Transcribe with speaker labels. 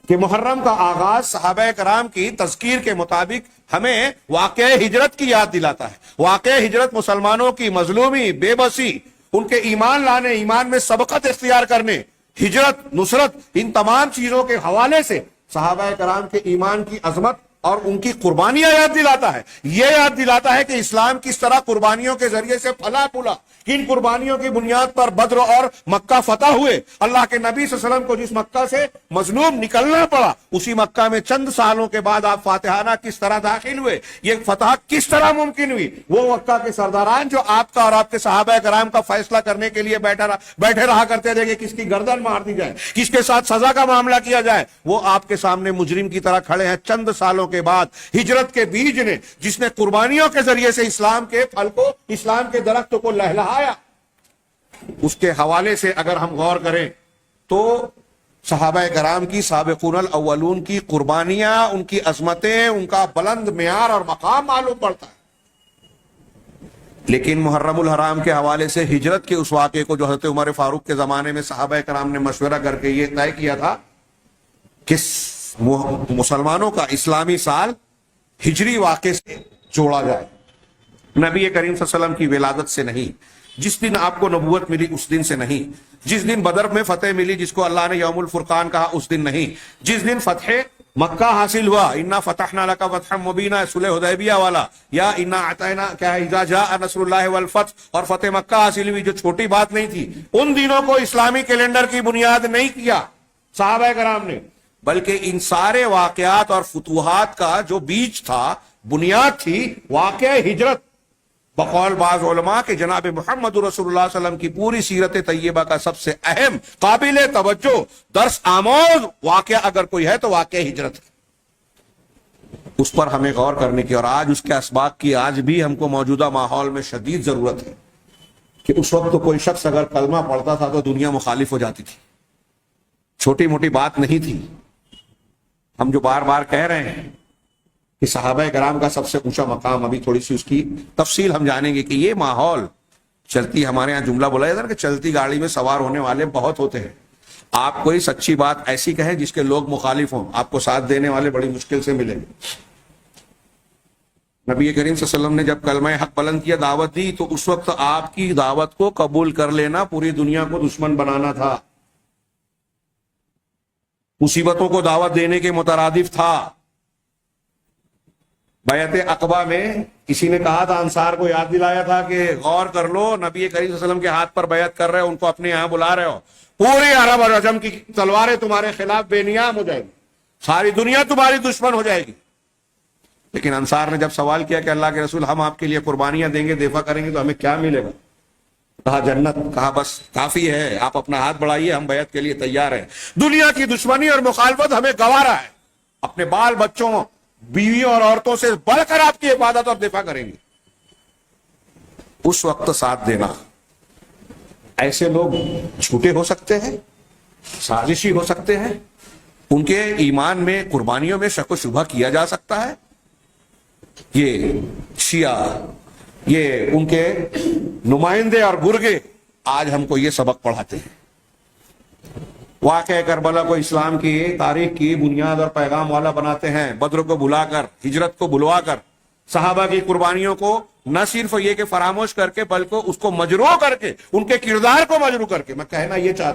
Speaker 1: کہ محرم کا آغاز صحابہ کرام کی تذکیر کے مطابق ہمیں واقعہ ہجرت کی یاد دلاتا ہے. واقعہ ہجرت مسلمانوں کی مظلومی، بے بسی، ان کے ایمان لانے، ایمان میں سبقت اختیار کرنے، ہجرت، نصرت، ان تمام چیزوں کے حوالے سے صحابہ کرام کے ایمان کی عظمت اور ان کی قربانیاں یاد دلاتا ہے. یہ یاد دلاتا ہے کہ اسلام کس طرح قربانیوں کے ذریعے سے پھلا پھولا. کن قربانیوں کی بنیاد پر بدر اور مکہ فتح ہوئے. اللہ کے نبی صلی اللہ علیہ وسلم کو جس مکہ سے مظلوم نکلنا پڑا، اسی مکہ میں چند سالوں کے بعد آپ فاتحانہ کس طرح داخل ہوئے، یہ فتح کس طرح ممکن ہوئی. وہ مکہ کے سرداران جو آپ کا اور آپ کے صحابہ کرام کا فیصلہ کرنے کے لیے بیٹھے رہا کرتے تھے کہ کس کی گردن مار دی جائے، کس کے ساتھ سزا کا معاملہ کیا جائے، وہ آپ کے سامنے مجرم کی طرح کھڑے ہیں. چند سالوں کے بعد ہجرت کے بیج نے، جس نے قربانیوں کے ذریعے سے اسلام کے پھل کو، اسلام کے درخت کو لہلہایا، اس کے حوالے سے اگر ہم غور کریں تو صحابہ کرام کی سابقون الاولون کی قربانیاں، ان کی عظمتیں، ان کا بلند معیار اور مقام معلوم پڑتا ہے. لیکن محرم الحرام کے حوالے سے ہجرت کے اس واقعے کو جو حضرت عمر فاروق کے زمانے میں صحابہ کرام نے مشورہ کر کے یہ طے کیا تھا کہ مسلمانوں کا اسلامی سال ہجری واقعے سے جوڑا جائے، نبی کریم صلی اللہ علیہ وسلم کی ولادت سے نہیں، جس دن آپ کو نبوت ملی اس دن سے نہیں، جس دن بدر میں فتح ملی جس کو اللہ نے یوم الفرقان کہا اس دن نہیں، جس دن فتح مکہ حاصل ہوا، انا فتحنا لک فتحا مبینا، صلح حدیبیہ والا، یا انا اعطینا کیا اذا جاء نصر اللہ والفتح، اور فتح مکہ حاصل ہوئی جو چھوٹی بات نہیں تھی. ان دنوں کو اسلامی کیلنڈر کی بنیاد نہیں کیا صحابہ کرام نے، بلکہ ان سارے واقعات اور فتوحات کا جو بیج تھا، بنیاد تھی واقعہ ہجرت. بقول بعض علماء کہ جناب محمد رسول اللہ صلی اللہ علیہ وسلم کی پوری سیرت طیبہ کا سب سے اہم، قابل توجہ، درس آموز واقعہ اگر کوئی ہے تو واقعہ ہجرت ہے. اس پر ہمیں غور کرنے کی، اور آج اس کے اسباق کی آج بھی ہم کو موجودہ ماحول میں شدید ضرورت ہے کہ اس وقت تو کوئی شخص اگر کلمہ پڑھتا تھا تو دنیا مخالف ہو جاتی تھی. چھوٹی موٹی بات نہیں تھی. ہم جو بار بار کہہ رہے ہیں کہ صحابہ کرام کا سب سے اونچا مقام، ابھی تھوڑی سی اس کی تفصیل ہم جانیں گے کہ یہ ماحول چلتی، ہمارے ہاں جملہ بولا جاتا ہے کہ چلتی گاڑی میں سوار ہونے والے بہت ہوتے ہیں. آپ کوئی سچی بات ایسی کہیں جس کے لوگ مخالف ہوں، آپ کو ساتھ دینے والے بڑی مشکل سے ملیں گے. نبی کریم صلی اللہ علیہ وسلم نے جب کلمہ حق بلند کیا، دعوت دی، تو اس وقت آپ کی دعوت کو قبول کر لینا پوری دنیا کو دشمن بنانا تھا، مصیبتوں کو دعوت دینے کے مترادف تھا. بیعت عقبہ میں کسی نے کہا تھا، انصار کو یاد دلایا تھا کہ غور کر لو، نبی کریم صلی اللہ علیہ وسلم کے ہاتھ پر بیعت کر رہے ہو، ان کو اپنے یہاں بلا رہے ہو، پورے عرب اور عجم کی تلواریں تمہارے خلاف بے نیام ہو جائیں گی، ساری دنیا تمہاری دشمن ہو جائے گی. لیکن انصار نے جب سوال کیا کہ اللہ کے رسول ہم آپ کے لیے قربانیاں دیں گے، دفاع کریں گے، تو ہمیں کیا ملے گا؟ کہا جنت. کہا بس کافی ہے، آپ اپنا ہاتھ بڑھائیے، ہم بیعت کے لیے تیار ہیں. دنیا کی دشمنی اور مخالفت ہمیں گوارا ہے، اپنے بال بچوں، بیویوں اور عورتوں سے بڑھ کر آپ کی عبادت اور دفاع کریں گے. اس وقت ساتھ دینا. ایسے لوگ جھوٹے ہو سکتے ہیں، سازشی ہو سکتے ہیں، ان کے ایمان میں، قربانیوں میں شک و شبہ کیا جا سکتا ہے. یہ شیعہ، یہ ان کے نمائندے اور گرگے آج ہم کو یہ سبق پڑھاتے ہیں. واقعہ کربلا کو اسلام کی تاریخ کی بنیاد اور پیغام والا بناتے ہیں. بدر کو بلا کر، ہجرت کو بلوا کر، صحابہ کی قربانیوں کو نہ صرف یہ کہ فراموش کر کے، بلکہ اس کو مجروح کر کے، ان کے کردار کو مجروح کر کے. میں کہنا یہ چاہتا